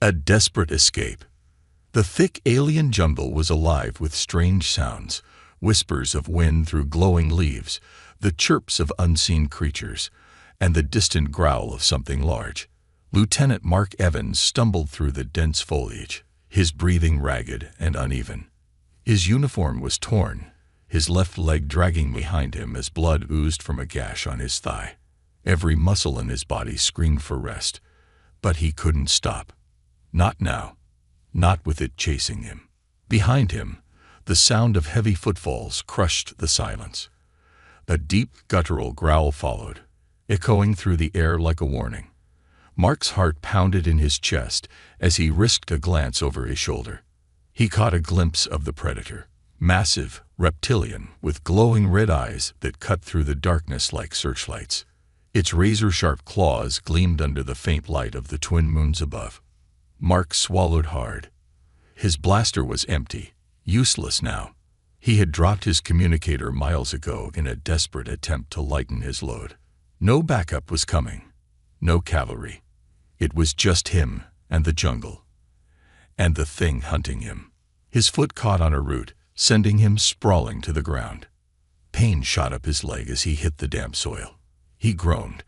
A desperate escape. The thick alien jungle was alive with strange sounds, whispers of wind through glowing leaves, the chirps of unseen creatures, and the distant growl of something large. Lieutenant Mark Evans stumbled through the dense foliage, his breathing ragged and uneven. His uniform was torn, his left leg dragging behind him as blood oozed from a gash on his thigh. Every muscle in his body screamed for rest, but he couldn't stop. Not now. Not with it chasing him. Behind him, the sound of heavy footfalls crushed the silence. A deep, guttural growl followed, echoing through the air like a warning. Mark's heart pounded in his chest as he risked a glance over his shoulder. He caught a glimpse of the predator, massive, reptilian, with glowing red eyes that cut through the darkness like searchlights. Its razor-sharp claws gleamed under the faint light of the twin moons above. Mark swallowed hard. His blaster was empty, useless now. He had dropped his communicator miles ago in a desperate attempt to lighten his load. No backup was coming. No cavalry. It was just him and the jungle. And the thing hunting him. His foot caught on a root, sending him sprawling to the ground. Pain shot up his leg as he hit the damp soil. He groaned,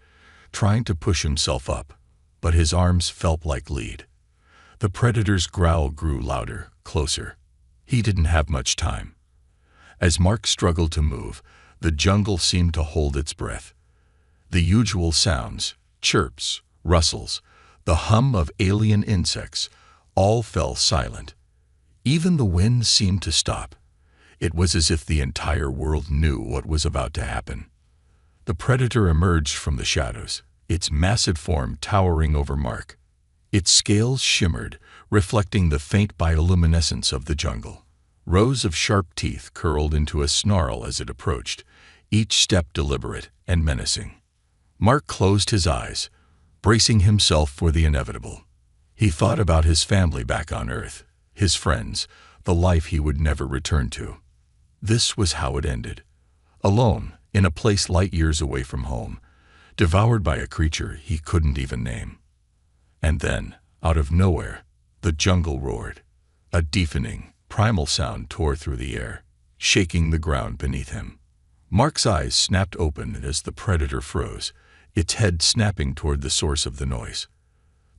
trying to push himself up, but his arms felt like lead. The predator's growl grew louder, closer. He didn't have much time. As Mark struggled to move, the jungle seemed to hold its breath. The usual sounds, chirps, rustles, the hum of alien insects, all fell silent. Even the wind seemed to stop. It was as if the entire world knew what was about to happen. The predator emerged from the shadows, its massive form towering over Mark. Its scales shimmered, reflecting the faint bioluminescence of the jungle. Rows of sharp teeth curled into a snarl as it approached, each step deliberate and menacing. Mark closed his eyes, bracing himself for the inevitable. He thought about his family back on Earth, his friends, the life he would never return to. This was how it ended. Alone, in a place light years away from home, devoured by a creature he couldn't even name. And then, out of nowhere, the jungle roared. A deafening, primal sound tore through the air, shaking the ground beneath him. Mark's eyes snapped open as the predator froze, its head snapping toward the source of the noise.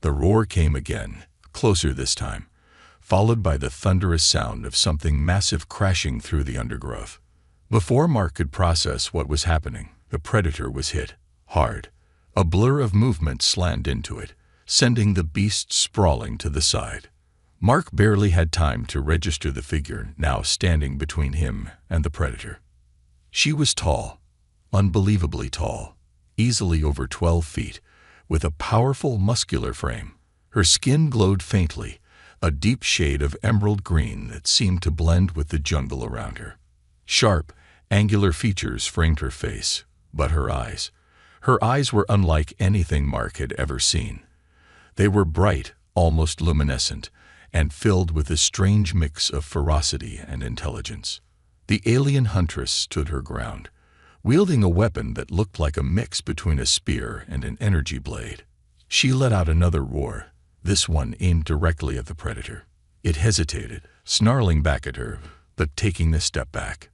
The roar came again, closer this time, followed by the thunderous sound of something massive crashing through the undergrowth. Before Mark could process what was happening, the predator was hit, hard. A blur of movement slammed into it, sending the beast sprawling to the side. Mark barely had time to register the figure now standing between him and the predator. She was tall, unbelievably tall, easily over 12 feet, with a powerful muscular frame. Her skin glowed faintly, a deep shade of emerald green that seemed to blend with the jungle around her. Sharp, angular features framed her face, but her eyes were unlike anything Mark had ever seen. They were bright, almost luminescent, and filled with a strange mix of ferocity and intelligence. The alien Huntress stood her ground, wielding a weapon that looked like a mix between a spear and an energy blade. She let out another roar, this one aimed directly at the predator. It hesitated, snarling back at her, but taking a step back.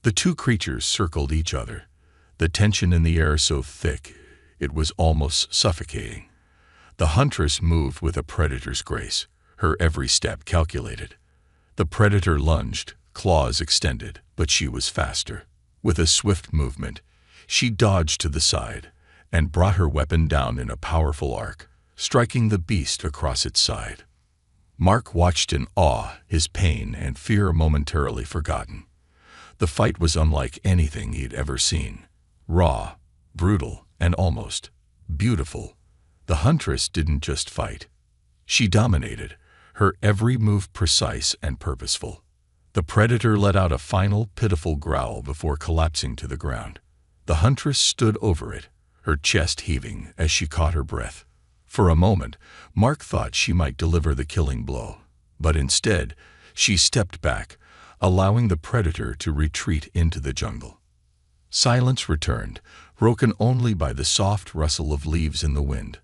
The two creatures circled each other, the tension in the air so thick it was almost suffocating. The Huntress moved with a predator's grace, her every step calculated. The predator lunged, claws extended, but she was faster. With a swift movement, she dodged to the side and brought her weapon down in a powerful arc, striking the beast across its side. Mark watched in awe, his pain and fear momentarily forgotten. The fight was unlike anything he'd ever seen. Raw, brutal, and almost beautiful. The Huntress didn't just fight. She dominated, her every move precise and purposeful. The predator let out a final, pitiful growl before collapsing to the ground. The Huntress stood over it, her chest heaving as she caught her breath. For a moment, Mark thought she might deliver the killing blow, but instead, she stepped back, allowing the predator to retreat into the jungle. Silence returned, broken only by the soft rustle of leaves in the wind.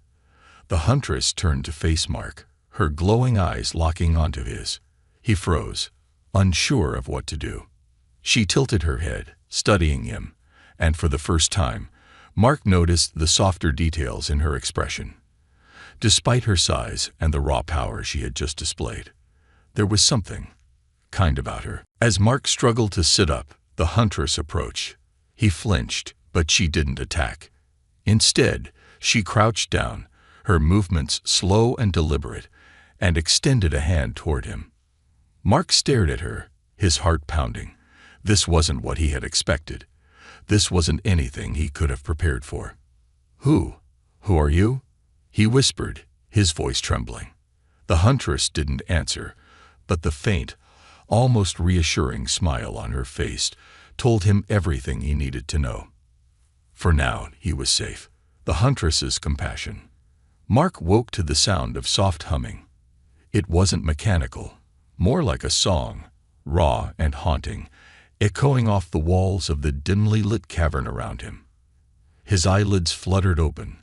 The Huntress turned to face Mark, her glowing eyes locking onto his. He froze, unsure of what to do. She tilted her head, studying him, and for the first time, Mark noticed the softer details in her expression. Despite her size and the raw power she had just displayed, there was something kind about her. As Mark struggled to sit up, the Huntress approached. He flinched, but she didn't attack. Instead, she crouched down, her movements slow and deliberate, and extended a hand toward him. Mark stared at her, his heart pounding. This wasn't what he had expected. This wasn't anything he could have prepared for. Who are you?" he whispered, his voice trembling. The Huntress didn't answer, but the faint, almost reassuring smile on her face told him everything he needed to know. For now, he was safe. The Huntress's compassion. Mark woke to the sound of soft humming. It wasn't mechanical, more like a song, raw and haunting, echoing off the walls of the dimly lit cavern around him. His eyelids fluttered open,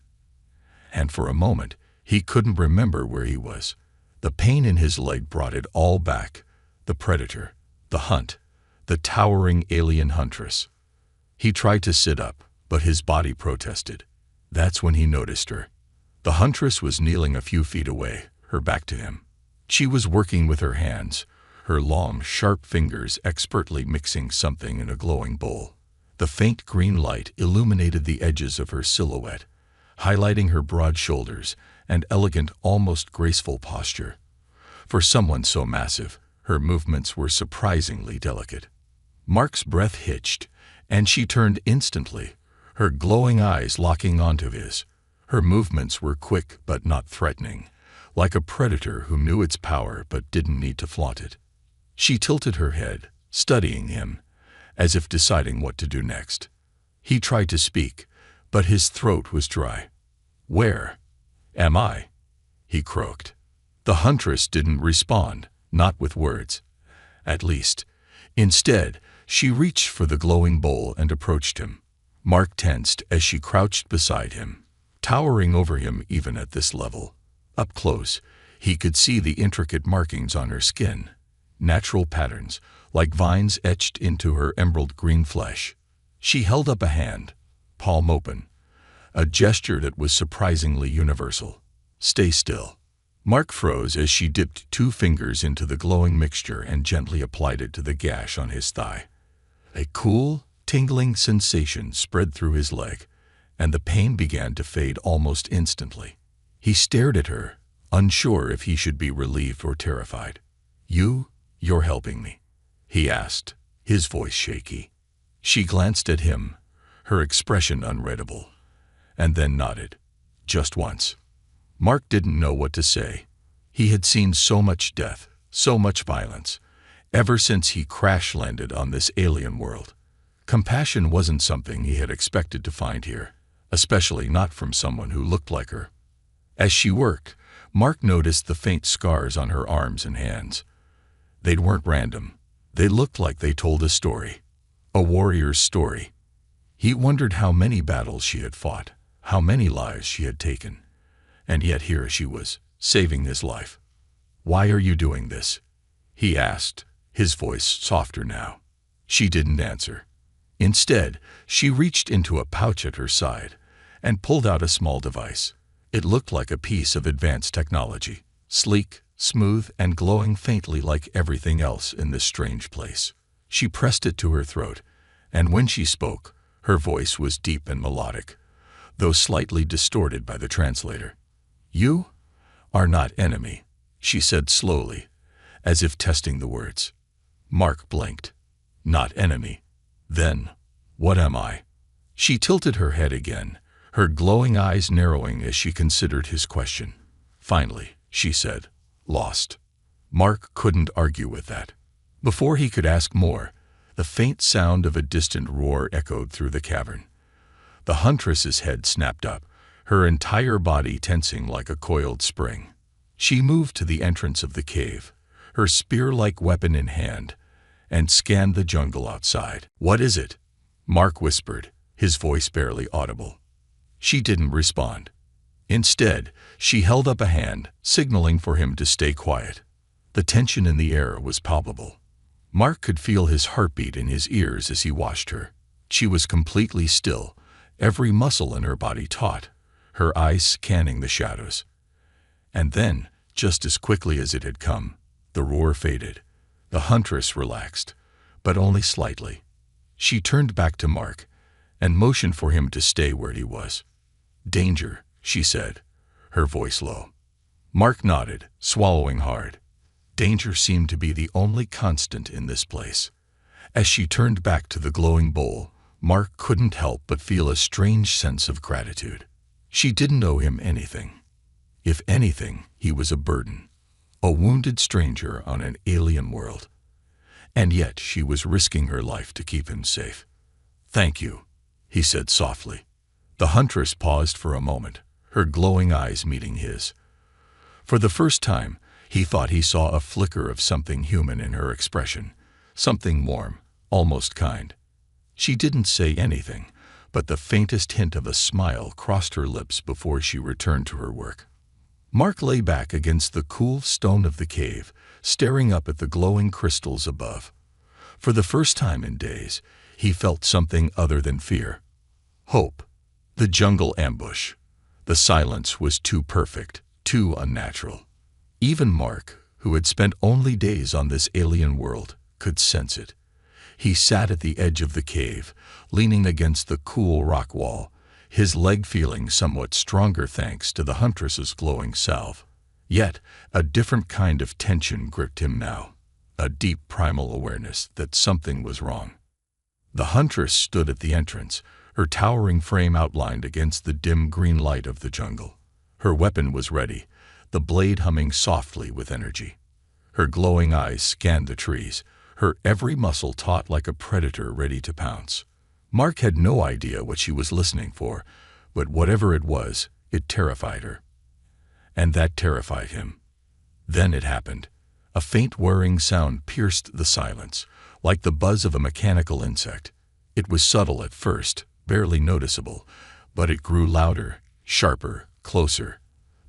and for a moment he couldn't remember where he was. The pain in his leg brought it all back. The predator, the hunt, the towering alien Huntress. He tried to sit up, but his body protested. That's when he noticed her. The Huntress was kneeling a few feet away, her back to him. She was working with her hands, her long, sharp fingers expertly mixing something in a glowing bowl. The faint green light illuminated the edges of her silhouette, highlighting her broad shoulders and elegant, almost graceful posture. For someone so massive, her movements were surprisingly delicate. Mark's breath hitched, and she turned instantly, her glowing eyes locking onto his. Her movements were quick but not threatening, like a predator who knew its power but didn't need to flaunt it. She tilted her head, studying him, as if deciding what to do next. He tried to speak, but his throat was dry. "Where am I?" he croaked. The Huntress didn't respond, not with words. At least. Instead, she reached for the glowing bowl and approached him. Mark tensed as she crouched beside him, towering over him even at this level. Up close, he could see the intricate markings on her skin, natural patterns, like vines etched into her emerald green flesh. She held up a hand, palm open, a gesture that was surprisingly universal. "Stay still." Mark froze as she dipped 2 fingers into the glowing mixture and gently applied it to the gash on his thigh. A cool, tingling sensation spread through his leg, and the pain began to fade almost instantly. He stared at her, unsure if he should be relieved or terrified. You're helping me?" he asked, his voice shaky. She glanced at him, her expression unreadable, and then nodded. Just once. Mark didn't know what to say. He had seen so much death, so much violence, ever since he crash-landed on this alien world. Compassion wasn't something he had expected to find here, especially not from someone who looked like her. As she worked, Mark noticed the faint scars on her arms and hands. They weren't random. They looked like they told a story, a warrior's story. He wondered how many battles she had fought, how many lives she had taken. And yet here she was, saving his life. "Why are you doing this?" he asked, his voice softer now. She didn't answer. Instead, she reached into a pouch at her side and pulled out a small device. It looked like a piece of advanced technology, sleek, smooth, and glowing faintly like everything else in this strange place. She pressed it to her throat, and when she spoke, her voice was deep and melodic, though slightly distorted by the translator. "You are not enemy," she said slowly, as if testing the words. Mark blinked. "Not enemy. Then, what am I?" She tilted her head again, her glowing eyes narrowing as she considered his question. Finally, she said, "Lost." Mark couldn't argue with that. Before he could ask more, the faint sound of a distant roar echoed through the cavern. The Huntress's head snapped up, her entire body tensing like a coiled spring. She moved to the entrance of the cave, her spear-like weapon in hand, and scanned the jungle outside. "What is it?" Mark whispered, his voice barely audible. She didn't respond. Instead, she held up a hand, signaling for him to stay quiet. The tension in the air was palpable. Mark could feel his heartbeat in his ears as he watched her. She was completely still, every muscle in her body taut, her eyes scanning the shadows. And then, just as quickly as it had come, the roar faded. The Huntress relaxed, but only slightly. She turned back to Mark and motioned for him to stay where he was. "Danger," she said, her voice low. Mark nodded, swallowing hard. Danger seemed to be the only constant in this place. As she turned back to the glowing bowl, Mark couldn't help but feel a strange sense of gratitude. She didn't owe him anything. If anything, he was a burden, a wounded stranger on an alien world. And yet she was risking her life to keep him safe. "Thank you," he said softly. The Huntress paused for a moment, her glowing eyes meeting his. For the first time, he thought he saw a flicker of something human in her expression, something warm, almost kind. She didn't say anything, but the faintest hint of a smile crossed her lips before she returned to her work. Mark lay back against the cool stone of the cave, staring up at the glowing crystals above. For the first time in days, he felt something other than fear. Hope. The jungle ambush. The silence was too perfect, too unnatural. Even Mark, who had spent only days on this alien world, could sense it. He sat at the edge of the cave, leaning against the cool rock wall, his leg feeling somewhat stronger thanks to the Huntress's glowing salve. Yet, a different kind of tension gripped him now, a deep primal awareness that something was wrong. The Huntress stood at the entrance, her towering frame outlined against the dim green light of the jungle. Her weapon was ready, the blade humming softly with energy. Her glowing eyes scanned the trees, her every muscle taut like a predator ready to pounce. Mark had no idea what she was listening for, but whatever it was, it terrified her. And that terrified him. Then it happened. A faint whirring sound pierced the silence, like the buzz of a mechanical insect. It was subtle at first, barely noticeable, but it grew louder, sharper, closer.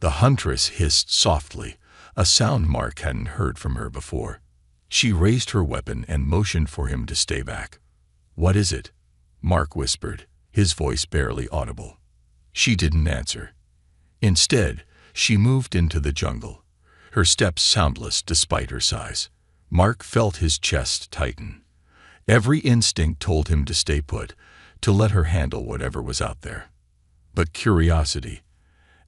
The Huntress hissed softly, a sound Mark hadn't heard from her before. She raised her weapon and motioned for him to stay back. "What is it?" Mark whispered, his voice barely audible. She didn't answer. Instead, she moved into the jungle, her steps soundless despite her size. Mark felt his chest tighten. Every instinct told him to stay put, to let her handle whatever was out there. But curiosity,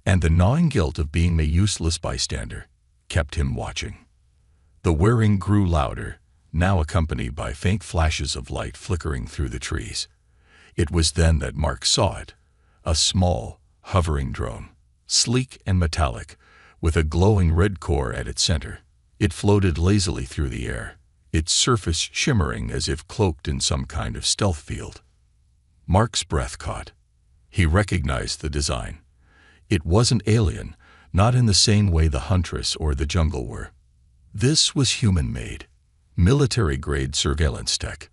and the gnawing guilt of being a useless bystander, kept him watching. The whirring grew louder, now accompanied by faint flashes of light flickering through the trees. It was then that Mark saw it, a small, hovering drone, sleek and metallic, with a glowing red core at its center. It floated lazily through the air, its surface shimmering as if cloaked in some kind of stealth field. Mark's breath caught. He recognized the design. It wasn't alien, not in the same way the Huntress or the jungle were. This was human-made, military-grade surveillance tech.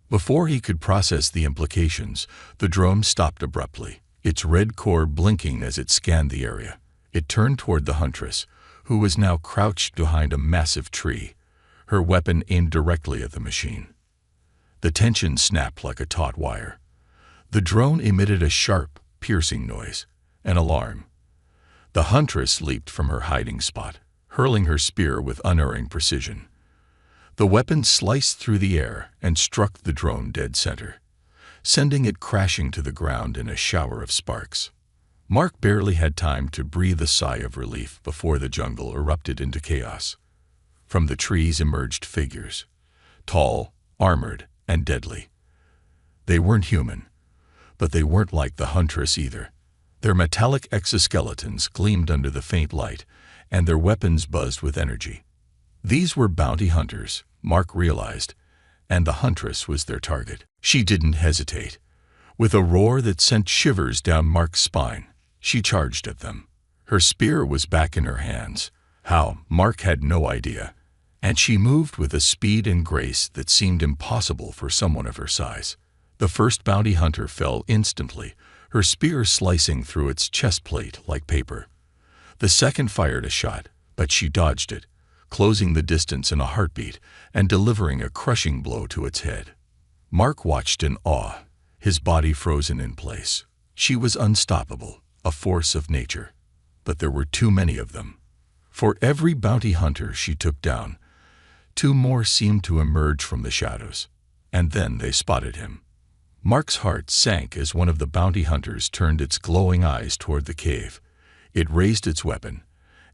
Before he could process the implications, the drone stopped abruptly, its red core blinking as it scanned the area. It turned toward the Huntress, who was now crouched behind a massive tree, her weapon aimed directly at the machine. The tension snapped like a taut wire. The drone emitted a sharp, piercing noise, an alarm. The Huntress leaped from her hiding spot, hurling her spear with unerring precision. The weapon sliced through the air and struck the drone dead center, sending it crashing to the ground in a shower of sparks. Mark barely had time to breathe a sigh of relief before the jungle erupted into chaos. From the trees emerged figures, tall, armored, and deadly. They weren't human, but they weren't like the Huntress either. Their metallic exoskeletons gleamed under the faint light, and their weapons buzzed with energy. These were bounty hunters, Mark realized, and the Huntress was their target. She didn't hesitate. With a roar that sent shivers down Mark's spine, she charged at them. Her spear was back in her hands. How, Mark had no idea. And she moved with a speed and grace that seemed impossible for someone of her size. The first bounty hunter fell instantly, her spear slicing through its chest plate like paper. The second fired a shot, but she dodged it, closing the distance in a heartbeat and delivering a crushing blow to its head. Mark watched in awe, his body frozen in place. She was unstoppable, a force of nature. But there were too many of them. For every bounty hunter she took down, two more seemed to emerge from the shadows. And then they spotted him. Mark's heart sank as one of the bounty hunters turned its glowing eyes toward the cave. It raised its weapon,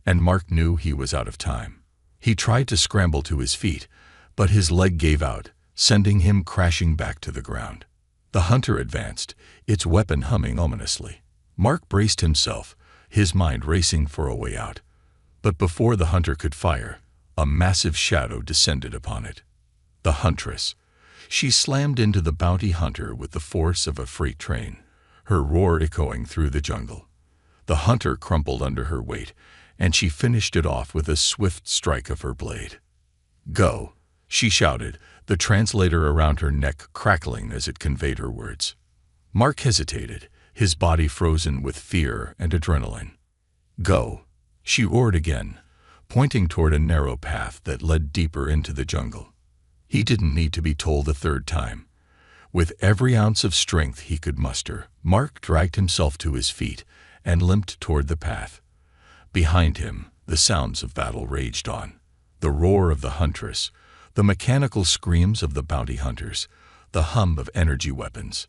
and Mark knew he was out of time. He tried to scramble to his feet, but his leg gave out, sending him crashing back to the ground. The hunter advanced, its weapon humming ominously. Mark braced himself, his mind racing for a way out. But before the hunter could fire, a massive shadow descended upon it. The Huntress. She slammed into the bounty hunter with the force of a freight train, her roar echoing through the jungle. The hunter crumpled under her weight, and she finished it off with a swift strike of her blade. "Go," she shouted, the translator around her neck crackling as it conveyed her words. Mark hesitated, his body frozen with fear and adrenaline. "Go," she roared again, pointing toward a narrow path that led deeper into the jungle. He didn't need to be told a third time. With every ounce of strength he could muster, Mark dragged himself to his feet and limped toward the path. Behind him, the sounds of battle raged on. The roar of the Huntress, the mechanical screams of the bounty hunters, the hum of energy weapons.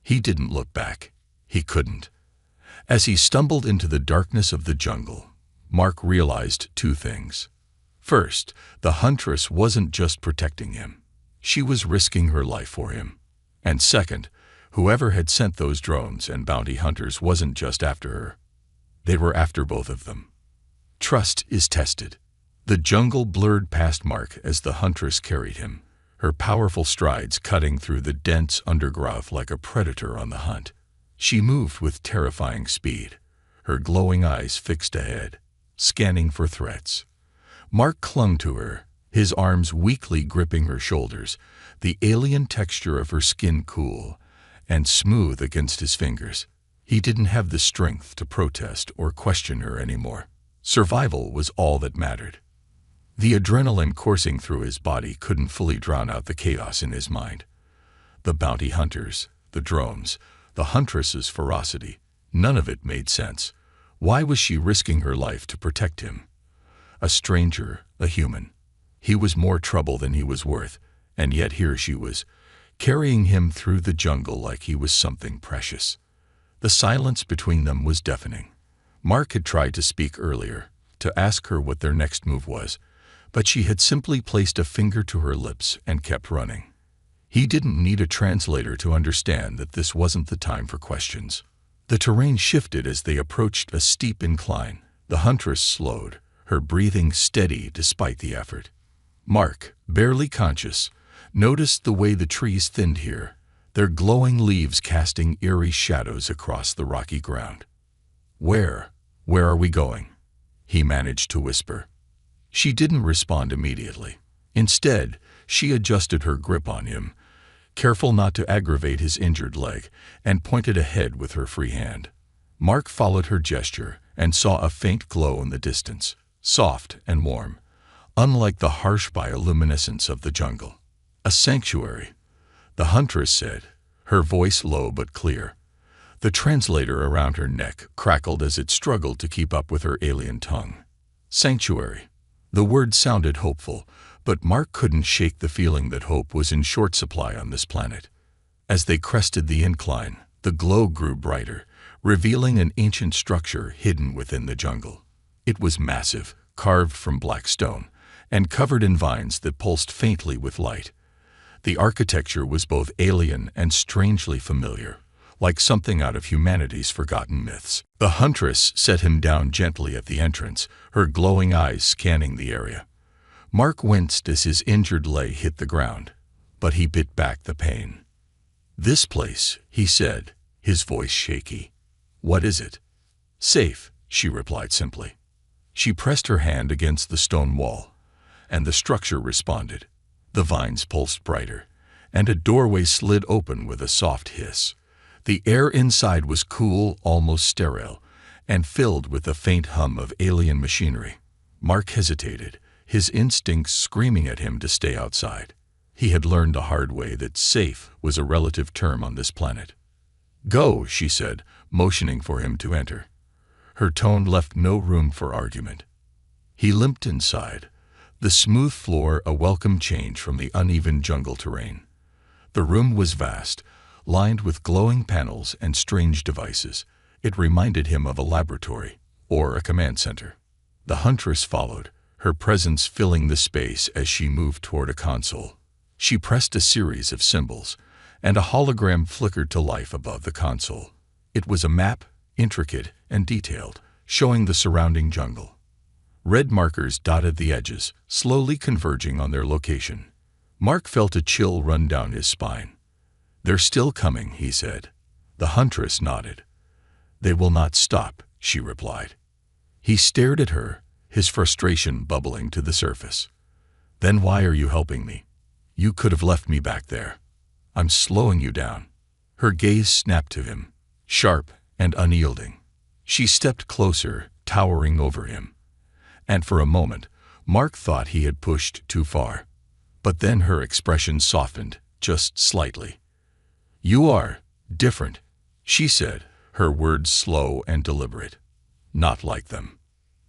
He didn't look back. He couldn't. As he stumbled into the darkness of the jungle, Mark realized two things. First, the Huntress wasn't just protecting him. She was risking her life for him. And second, whoever had sent those drones and bounty hunters wasn't just after her. They were after both of them. Trust is tested. The jungle blurred past Mark as the Huntress carried him, her powerful strides cutting through the dense undergrowth like a predator on the hunt. She moved with terrifying speed, her glowing eyes fixed ahead, scanning for threats. Mark clung to her, his arms weakly gripping her shoulders, the alien texture of her skin cool and smooth against his fingers. He didn't have the strength to protest or question her anymore. Survival was all that mattered. The adrenaline coursing through his body couldn't fully drown out the chaos in his mind. The bounty hunters, the drones, the Huntress's ferocity, none of it made sense. Why was she risking her life to protect him? A stranger, a human. He was more trouble than he was worth, and yet here she was, carrying him through the jungle like he was something precious. The silence between them was deafening. Mark had tried to speak earlier, to ask her what their next move was, but she had simply placed a finger to her lips and kept running. He didn't need a translator to understand that this wasn't the time for questions. The terrain shifted as they approached a steep incline. The Huntress slowed, her breathing steady despite the effort. Mark, barely conscious, noticed the way the trees thinned here, their glowing leaves casting eerie shadows across the rocky ground. Where are we going?" he managed to whisper. She didn't respond immediately. Instead, she adjusted her grip on him, careful not to aggravate his injured leg, and pointed ahead with her free hand. Mark followed her gesture and saw a faint glow in the distance, soft and warm, unlike the harsh bioluminescence of the jungle. "A sanctuary," the Huntress said, her voice low but clear. The translator around her neck crackled as it struggled to keep up with her alien tongue. Sanctuary. The word sounded hopeful, but Mark couldn't shake the feeling that hope was in short supply on this planet. As they crested the incline, the glow grew brighter, revealing an ancient structure hidden within the jungle. It was massive, carved from black stone, and covered in vines that pulsed faintly with light. The architecture was both alien and strangely familiar, like something out of humanity's forgotten myths. The Huntress set him down gently at the entrance, her glowing eyes scanning the area. Mark winced as his injured leg hit the ground, but he bit back the pain. "This place," he said, his voice shaky. "What is it?" "Safe," she replied simply. She pressed her hand against the stone wall, and the structure responded. The vines pulsed brighter, and a doorway slid open with a soft hiss. The air inside was cool, almost sterile, and filled with the faint hum of alien machinery. Mark hesitated, his instincts screaming at him to stay outside. He had learned the hard way that safe was a relative term on this planet. "Go," she said, motioning for him to enter. Her tone left no room for argument. He limped inside, the smooth floor a welcome change from the uneven jungle terrain. The room was vast, lined with glowing panels and strange devices. It reminded him of a laboratory or a command center. The Huntress followed, her presence filling the space as she moved toward a console. She pressed a series of symbols, and a hologram flickered to life above the console. It was a map, intricate and detailed, showing the surrounding jungle. Red markers dotted the edges, slowly converging on their location. Mark felt a chill run down his spine. "They're still coming," he said. The Huntress nodded. "They will not stop," she replied. He stared at her, his frustration bubbling to the surface. "Then why are you helping me? You could have left me back there. I'm slowing you down." Her gaze snapped to him, sharp and unyielding. She stepped closer, towering over him. And for a moment, Mark thought he had pushed too far. But then her expression softened, just slightly. "You are different," she said, her words slow and deliberate. "Not like them."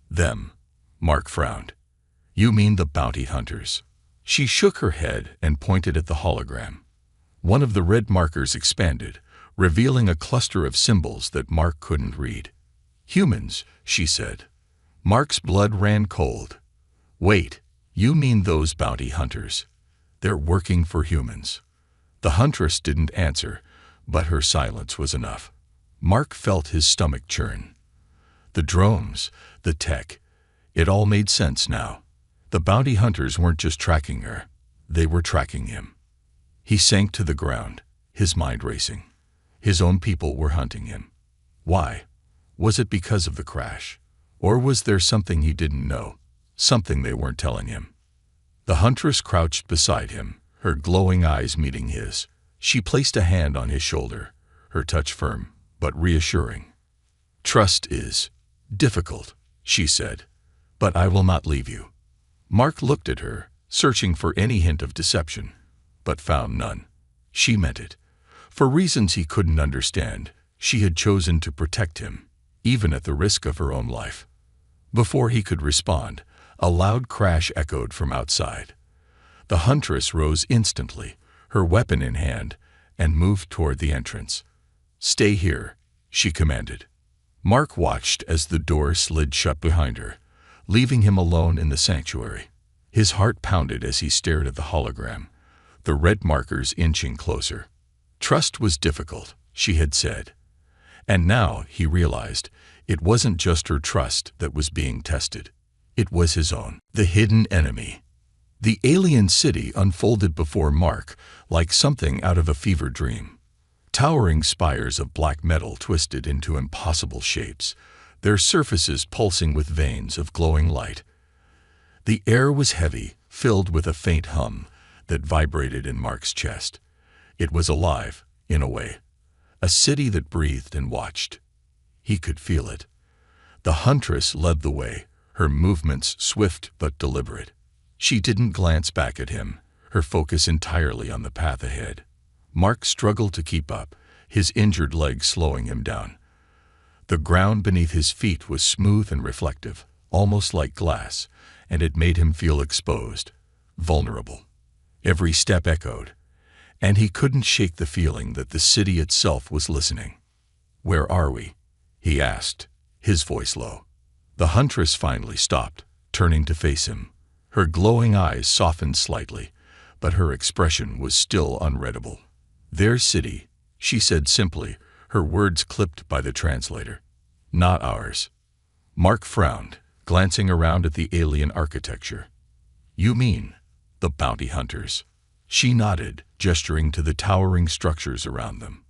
"Them?" Mark frowned. "You mean the bounty hunters?" She shook her head and pointed at the hologram. One of the red markers expanded, revealing a cluster of symbols that Mark couldn't read. "Humans," she said. Mark's blood ran cold. "Wait, you mean those bounty hunters? They're working for humans." The Huntress didn't answer, but her silence was enough. Mark felt his stomach churn. The drones, the tech, it all made sense now. The bounty hunters weren't just tracking her, they were tracking him. He sank to the ground, his mind racing. His own people were hunting him. Why? Was it because of the crash? Or was there something he didn't know, something they weren't telling him? The Huntress crouched beside him, her glowing eyes meeting his. She placed a hand on his shoulder, her touch firm, but reassuring. "Trust is difficult," she said, "but I will not leave you." Mark looked at her, searching for any hint of deception, but found none. She meant it. For reasons he couldn't understand, she had chosen to protect him, even at the risk of her own life. Before he could respond, a loud crash echoed from outside. The Huntress rose instantly, her weapon in hand, and moved toward the entrance. "Stay here," she commanded. Mark watched as the door slid shut behind her, leaving him alone in the sanctuary. His heart pounded as he stared at the hologram, the red markers inching closer. Trust was difficult, she had said. And now, he realized, it wasn't just her trust that was being tested. It was his own, the hidden enemy. The alien city unfolded before Mark like something out of a fever dream. Towering spires of black metal twisted into impossible shapes, their surfaces pulsing with veins of glowing light. The air was heavy, filled with a faint hum that vibrated in Mark's chest. It was alive, in a way. A city that breathed and watched. He could feel it. The Huntress led the way, her movements swift but deliberate. She didn't glance back at him, her focus entirely on the path ahead. Mark struggled to keep up, his injured leg slowing him down. The ground beneath his feet was smooth and reflective, almost like glass, and it made him feel exposed, vulnerable. Every step echoed, and he couldn't shake the feeling that the city itself was listening. "Where are we?" he asked, his voice low. The Huntress finally stopped, turning to face him. Her glowing eyes softened slightly, but her expression was still unreadable. "Their city," she said simply, her words clipped by the translator. "Not ours." Mark frowned, glancing around at the alien architecture. "You mean the bounty hunters?" She nodded, gesturing to the towering structures around them.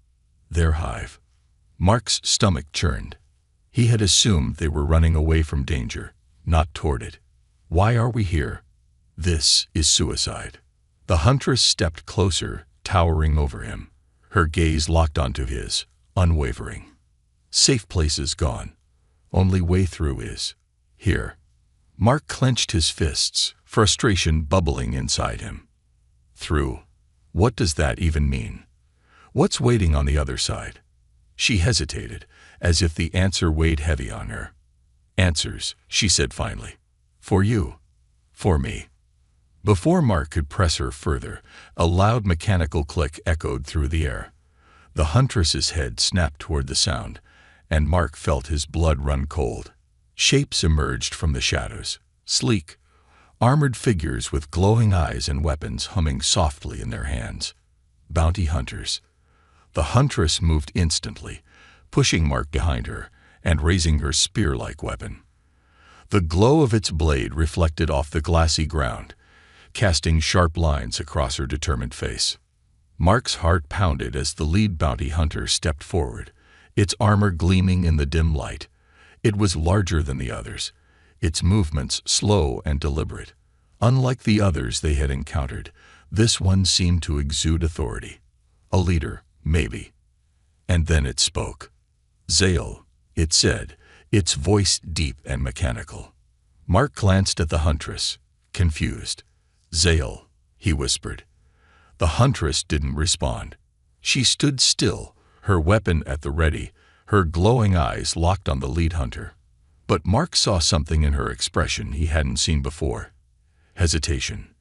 "Their hive." Mark's stomach churned. He had assumed they were running away from danger, not toward it. "Why are we here? This is suicide." The Huntress stepped closer, towering over him. Her gaze locked onto his, unwavering. Safe places gone. Only way through is here. Mark clenched his fists, frustration bubbling inside him. Through. What does that even mean? What's waiting on the other side? She hesitated, as if the answer weighed heavy on her. Answers, she said finally. For you. For me. Before Mark could press her further, a loud mechanical click echoed through the air. The Huntress's head snapped toward the sound, and Mark felt his blood run cold. Shapes emerged from the shadows, sleek, armored figures with glowing eyes and weapons humming softly in their hands. Bounty hunters. The Huntress moved instantly, pushing Mark behind her and raising her spear-like weapon. The glow of its blade reflected off the glassy ground, casting sharp lines across her determined face. Mark's heart pounded as the lead bounty hunter stepped forward, its armor gleaming in the dim light. It was larger than the others, its movements slow and deliberate. Unlike the others they had encountered, this one seemed to exude authority. A leader, maybe. And then it spoke. Zale, it said, its voice deep and mechanical. Mark glanced at the Huntress, confused. Zale, he whispered. The Huntress didn't respond. She stood still, her weapon at the ready, her glowing eyes locked on the lead hunter. But Mark saw something in her expression he hadn't seen before. Hesitation.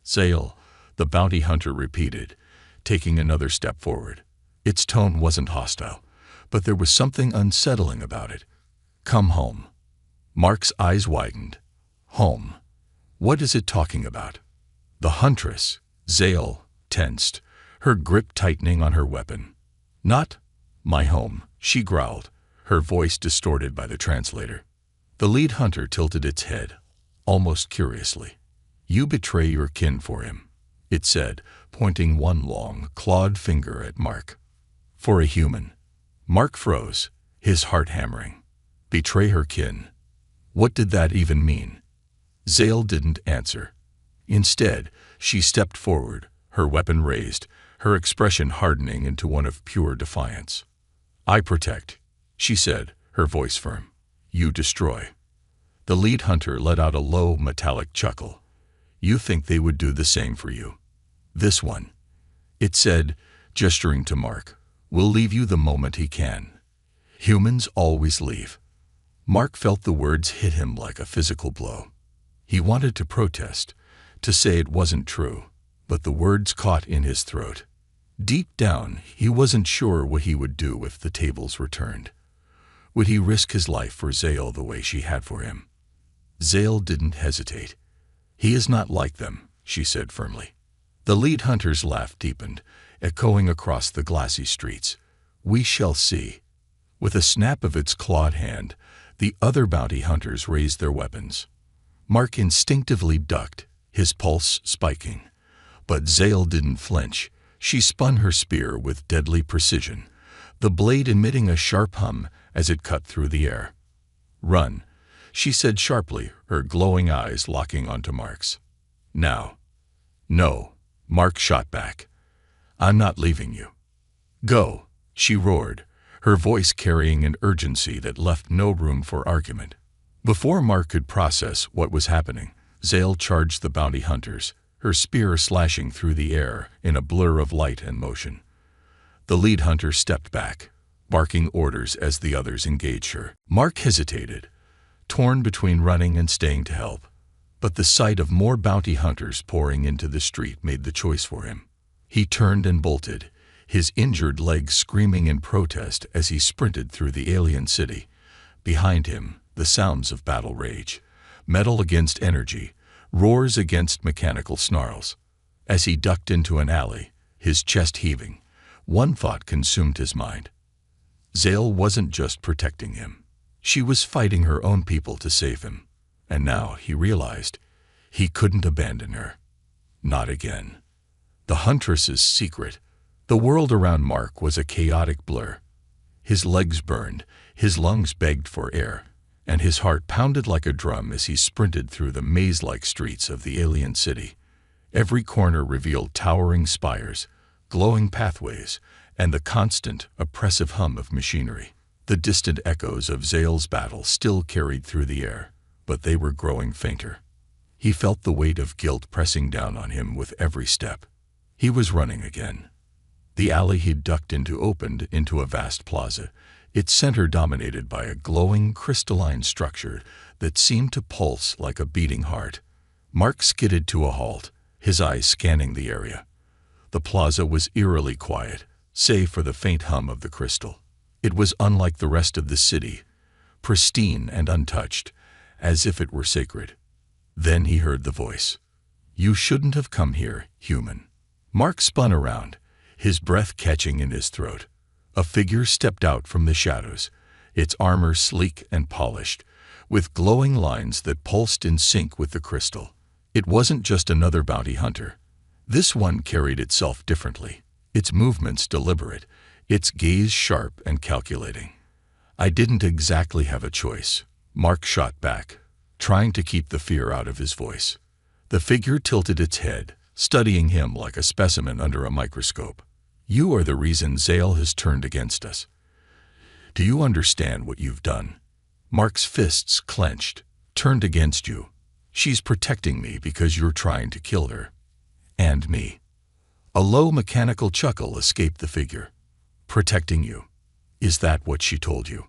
Zale, the bounty hunter repeated, taking another step forward. Its tone wasn't hostile, but there was something unsettling about it. Come home. Mark's eyes widened. Home. What is it talking about? The Huntress, Zale, tensed, her grip tightening on her weapon. Not my home, she growled, her voice distorted by the translator. The lead hunter tilted its head, almost curiously. You betray your kin for him, it said, pointing one long, clawed finger at Mark. For a human. Mark froze, his heart hammering. Betray her kin. What did that even mean? Zale didn't answer. Instead, she stepped forward, her weapon raised, her expression hardening into one of pure defiance. I protect, she said, her voice firm. You destroy. The lead hunter let out a low, metallic chuckle. You think they would do the same for you. This one, it said, gesturing to Mark, will leave you the moment he can. Humans always leave. Mark felt the words hit him like a physical blow. He wanted to protest, to say it wasn't true, but the words caught in his throat. Deep down, he wasn't sure what he would do if the tables were turned. Would he risk his life for Zale the way she had for him? Zale didn't hesitate. He is not like them, she said firmly. The lead hunter's laugh deepened, echoing across the glassy streets. We shall see. With a snap of its clawed hand, the other bounty hunters raised their weapons. Mark instinctively ducked, his pulse spiking. But Zale didn't flinch. She spun her spear with deadly precision, the blade emitting a sharp hum as it cut through the air. Run, she said sharply, her glowing eyes locking onto Mark's. Now. No, Mark shot back. I'm not leaving you. Go, she roared, her voice carrying an urgency that left no room for argument. Before Mark could process what was happening, Zale charged the bounty hunters, her spear slashing through the air in a blur of light and motion. The lead hunter stepped back, barking orders as the others engaged her. Mark hesitated, torn between running and staying to help. But the sight of more bounty hunters pouring into the street made the choice for him. He turned and bolted, his injured leg screaming in protest as he sprinted through the alien city. Behind him, the sounds of battle rage, metal against energy, roars against mechanical snarls. As he ducked into an alley, his chest heaving, one thought consumed his mind. Zale wasn't just protecting him. She was fighting her own people to save him. And now he realized he couldn't abandon her. Not again. The Huntress's secret. The world around Mark was a chaotic blur. His legs burned, his lungs begged for air, and his heart pounded like a drum as he sprinted through the maze-like streets of the alien city. Every corner revealed towering spires, glowing pathways, and the constant, oppressive hum of machinery. The distant echoes of Zale's battle still carried through the air, but they were growing fainter. He felt the weight of guilt pressing down on him with every step. He was running again. The alley he'd ducked into opened into a vast plaza, its center dominated by a glowing, crystalline structure that seemed to pulse like a beating heart. Mark skidded to a halt, his eyes scanning the area. The plaza was eerily quiet, save for the faint hum of the crystal. It was unlike the rest of the city, pristine and untouched, as if it were sacred. Then he heard the voice. "You shouldn't have come here, human." Mark spun around, his breath catching in his throat. A figure stepped out from the shadows, its armor sleek and polished, with glowing lines that pulsed in sync with the crystal. It wasn't just another bounty hunter. This one carried itself differently, its movements deliberate, its gaze sharp and calculating. "I didn't exactly have a choice," Mark shot back, trying to keep the fear out of his voice. The figure tilted its head, studying him like a specimen under a microscope. "You are the reason Zale has turned against us. Do you understand what you've done?" Mark's fists clenched. "Turned against you. She's protecting me because you're trying to kill her. And me." A low mechanical chuckle escaped the figure. "Protecting you. Is that what she told you?"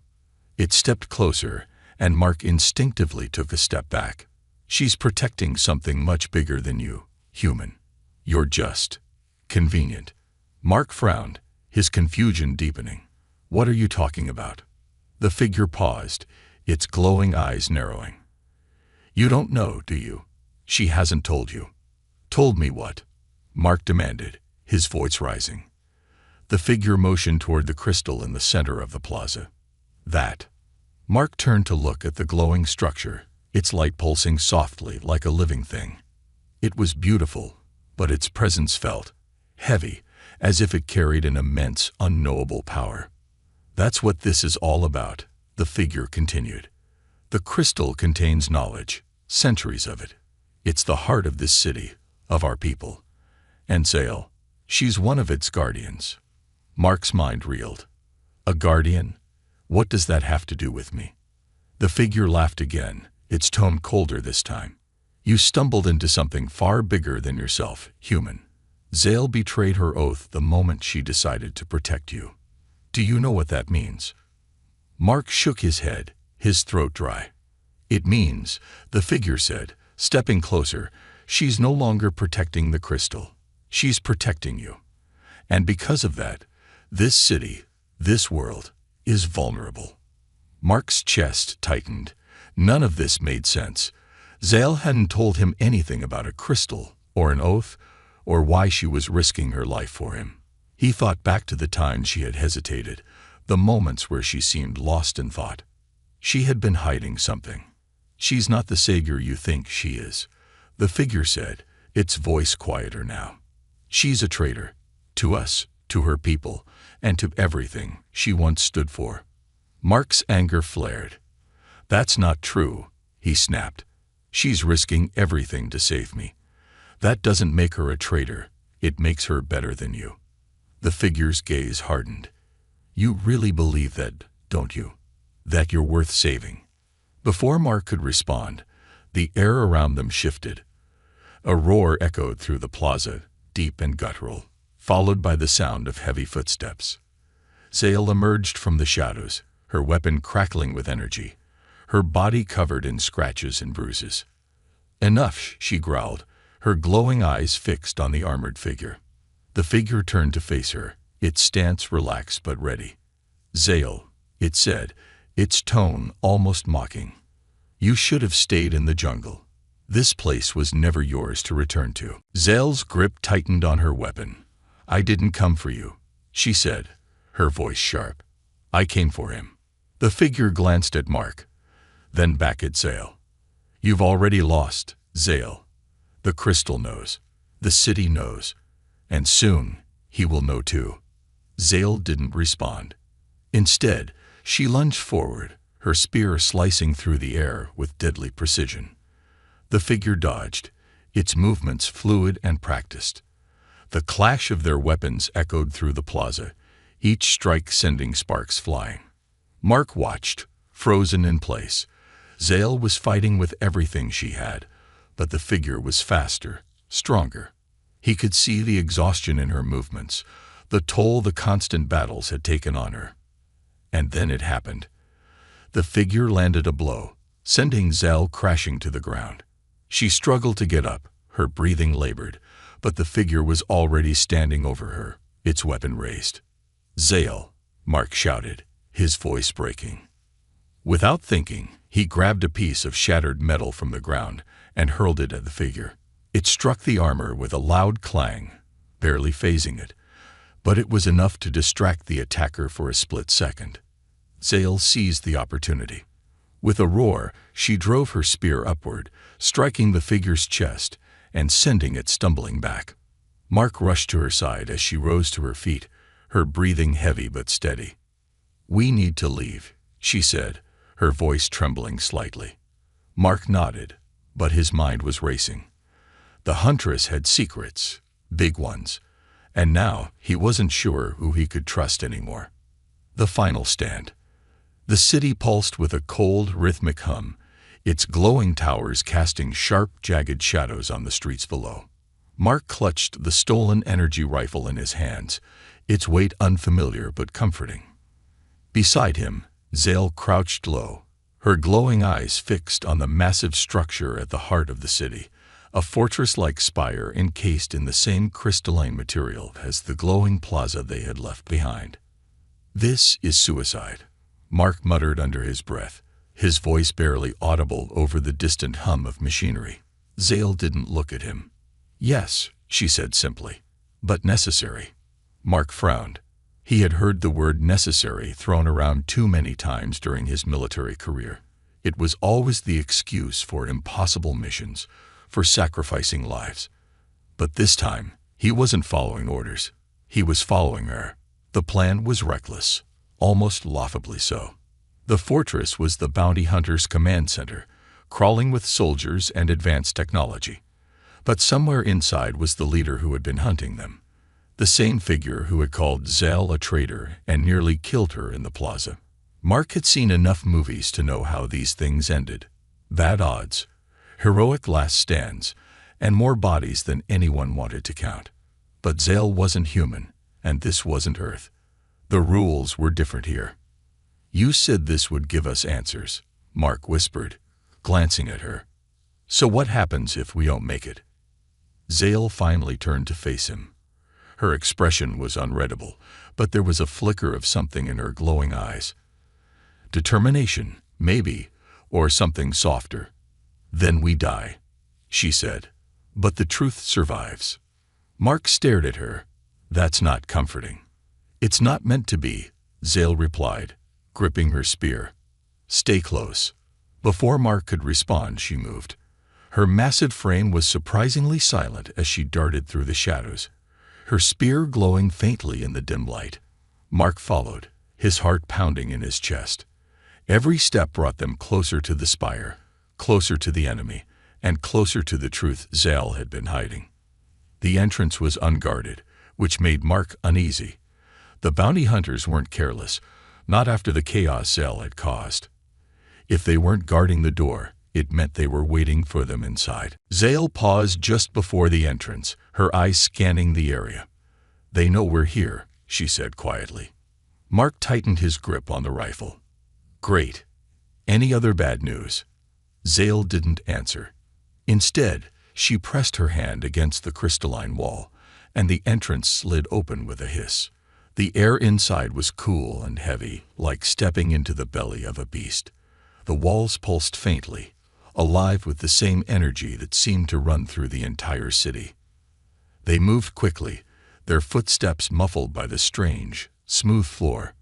It stepped closer, and Mark instinctively took a step back. "She's protecting something much bigger than you, human. You're just convenient." Mark frowned, his confusion deepening. "What are you talking about?" The figure paused, its glowing eyes narrowing. "You don't know, do you? She hasn't told you." "Told me what?" Mark demanded, his voice rising. The figure motioned toward the crystal in the center of the plaza. "That." Mark turned to look at the glowing structure, its light pulsing softly like a living thing. It was beautiful, but its presence felt heavy, as if it carried an immense, unknowable power. "That's what this is all about," the figure continued. "The crystal contains knowledge, centuries of it. It's the heart of this city, of our people. And Zale, she's one of its guardians." Mark's mind reeled. "A guardian? What does that have to do with me?" The figure laughed again, its tone colder this time. "You stumbled into something far bigger than yourself, human. Zale betrayed her oath the moment she decided to protect you. Do you know what that means?" Mark shook his head, his throat dry. "It means," the figure said, stepping closer, "she's no longer protecting the crystal. She's protecting you. And because of that, this city, this world, is vulnerable." Mark's chest tightened. None of this made sense. Zale hadn't told him anything about a crystal, or an oath, or why she was risking her life for him. He thought back to the times she had hesitated, the moments where she seemed lost in thought. She had been hiding something. "She's not the savior you think she is," the figure said, its voice quieter now. "She's a traitor. To us, to her people, and to everything she once stood for." Mark's anger flared. "That's not true," he snapped. "She's risking everything to save me. That doesn't make her a traitor. It makes her better than you." The figure's gaze hardened. "You really believe that, don't you? That you're worth saving?" Before Mark could respond, the air around them shifted. A roar echoed through the plaza, deep and guttural, followed by the sound of heavy footsteps. Zale emerged from the shadows, her weapon crackling with energy, her body covered in scratches and bruises. "Enough," she growled, her glowing eyes fixed on the armored figure. The figure turned to face her, its stance relaxed but ready. "Zale," it said, its tone almost mocking. "You should have stayed in the jungle. This place was never yours to return to." Zale's grip tightened on her weapon. "I didn't come for you," she said, her voice sharp. "I came for him." The figure glanced at Mark, then back at Zale. "You've already lost, Zale. The crystal knows. The city knows. And soon, he will know too." Zale didn't respond. Instead, she lunged forward, her spear slicing through the air with deadly precision. The figure dodged, its movements fluid and practiced. The clash of their weapons echoed through the plaza, each strike sending sparks flying. Mark watched, frozen in place. Zale was fighting with everything she had, but the figure was faster, stronger. He could see the exhaustion in her movements, the toll the constant battles had taken on her. And then it happened. The figure landed a blow, sending Zale crashing to the ground. She struggled to get up, her breathing labored, but the figure was already standing over her, its weapon raised. "Zale," Mark shouted, his voice breaking. Without thinking, he grabbed a piece of shattered metal from the ground and hurled it at the figure. It struck the armor with a loud clang, barely phasing it, but it was enough to distract the attacker for a split second. Zale seized the opportunity. With a roar, she drove her spear upward, striking the figure's chest and sending it stumbling back. Mark rushed to her side as she rose to her feet, her breathing heavy but steady. "We need to leave," she said, her voice trembling slightly. Mark nodded, but his mind was racing. The Huntress had secrets, big ones, and now he wasn't sure who he could trust anymore. The final stand. The city pulsed with a cold, rhythmic hum, its glowing towers casting sharp, jagged shadows on the streets below. Mark clutched the stolen energy rifle in his hands, its weight unfamiliar but comforting. Beside him, Zale crouched low, her glowing eyes fixed on the massive structure at the heart of the city, a fortress-like spire encased in the same crystalline material as the glowing plaza they had left behind. "This is suicide," Mark muttered under his breath, his voice barely audible over the distant hum of machinery. Zale didn't look at him. "Yes," she said simply, "but necessary." Mark frowned. He had heard the word necessary thrown around too many times during his military career. It was always the excuse for impossible missions, for sacrificing lives. But this time, he wasn't following orders. He was following her. The plan was reckless, almost laughably so. The fortress was the bounty hunters' command center, crawling with soldiers and advanced technology. But somewhere inside was the leader who had been hunting them, the same figure who had called Zale a traitor and nearly killed her in the plaza. Mark had seen enough movies to know how these things ended. Bad odds, heroic last stands, and more bodies than anyone wanted to count. But Zale wasn't human, and this wasn't Earth. The rules were different here. "You said this would give us answers," Mark whispered, glancing at her. "So what happens if we don't make it?" Zale finally turned to face him. Her expression was unreadable, but there was a flicker of something in her glowing eyes. Determination, maybe, or something softer. "Then we die," she said. "But the truth survives." Mark stared at her. "That's not comforting." "It's not meant to be," Zale replied, gripping her spear. "Stay close." Before Mark could respond, she moved. Her massive frame was surprisingly silent as she darted through the shadows, her spear glowing faintly in the dim light. Mark followed, his heart pounding in his chest. Every step brought them closer to the spire, closer to the enemy, and closer to the truth Zale had been hiding. The entrance was unguarded, which made Mark uneasy. The bounty hunters weren't careless, not after the chaos Zale had caused. If they weren't guarding the door, it meant they were waiting for them inside. Zale paused just before the entrance, her eyes scanning the area. "They know we're here," she said quietly. Mark tightened his grip on the rifle. "Great. Any other bad news?" Zale didn't answer. Instead, she pressed her hand against the crystalline wall, and the entrance slid open with a hiss. The air inside was cool and heavy, like stepping into the belly of a beast. The walls pulsed faintly, alive with the same energy that seemed to run through the entire city. They moved quickly, their footsteps muffled by the strange, smooth floor.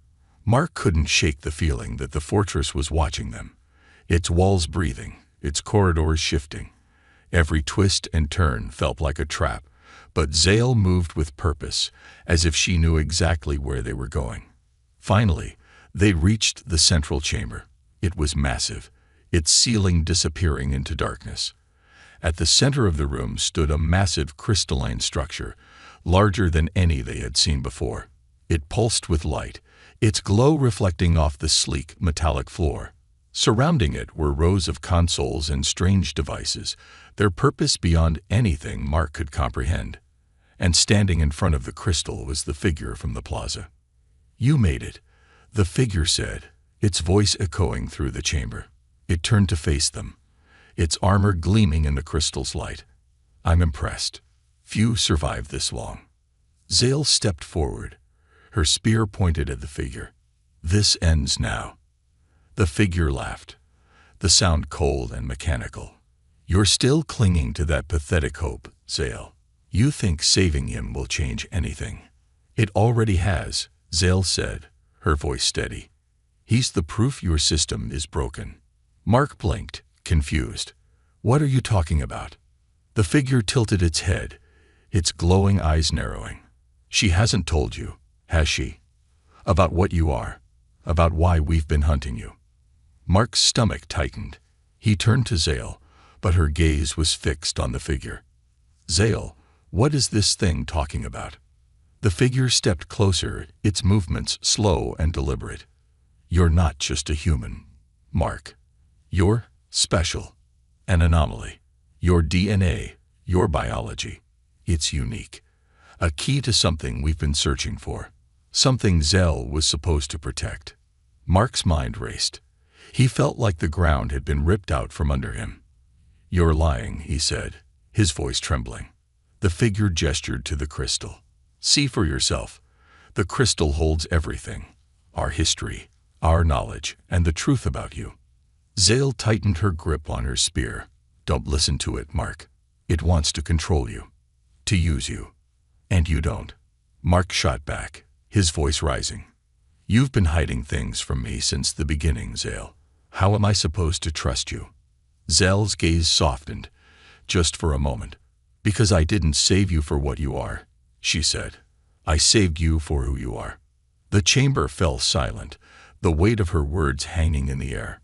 Mark couldn't shake the feeling that the fortress was watching them, its walls breathing, its corridors shifting. Every twist and turn felt like a trap, but Zale moved with purpose, as if she knew exactly where they were going. Finally, they reached the central chamber. It was massive, its ceiling disappearing into darkness. At the center of the room stood a massive crystalline structure, larger than any they had seen before. It pulsed with light, its glow reflecting off the sleek, metallic floor. Surrounding it were rows of consoles and strange devices, their purpose beyond anything Mark could comprehend. And standing in front of the crystal was the figure from the plaza. "You made it," the figure said, its voice echoing through the chamber. It turned to face them, its armor gleaming in the crystal's light. "I'm impressed. Few survive this long." Zale stepped forward, her spear pointed at the figure. "This ends now." The figure laughed, the sound cold and mechanical. "You're still clinging to that pathetic hope, Zale. You think saving him will change anything." "It already has," Zale said, her voice steady. "He's the proof your system is broken." Mark blinked, confused. "What are you talking about?" The figure tilted its head, its glowing eyes narrowing. "She hasn't told you, has she? About what you are, about why we've been hunting you." Mark's stomach tightened. He turned to Zale, but her gaze was fixed on the figure. "Zale, what is this thing talking about?" The figure stepped closer, its movements slow and deliberate. "You're not just a human, Mark. You're special, an anomaly. Your DNA, your biology, it's unique. A key to something we've been searching for. Something Zale was supposed to protect." Mark's mind raced. He felt like the ground had been ripped out from under him. "You're lying," he said, his voice trembling. The figure gestured to the crystal. "See for yourself. The crystal holds everything. Our history, our knowledge, and the truth about you." Zale tightened her grip on her spear. "Don't listen to it, Mark. It wants to control you, to use you. And you don't." Mark shot back, his voice rising. "You've been hiding things from me since the beginning, Zale. How am I supposed to trust you?" Zale's gaze softened, just for a moment. "Because I didn't save you for what you are," she said. "I saved you for who you are." The chamber fell silent, the weight of her words hanging in the air.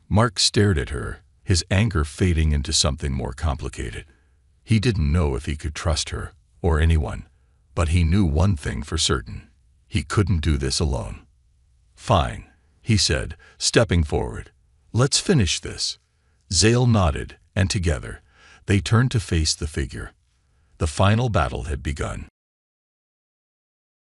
Mark stared at her, his anger fading into something more complicated. He didn't know if he could trust her, or anyone, but he knew one thing for certain. He couldn't do this alone. "Fine," he said, stepping forward. "Let's finish this." Zale nodded, and together, they turned to face the figure. The final battle had begun.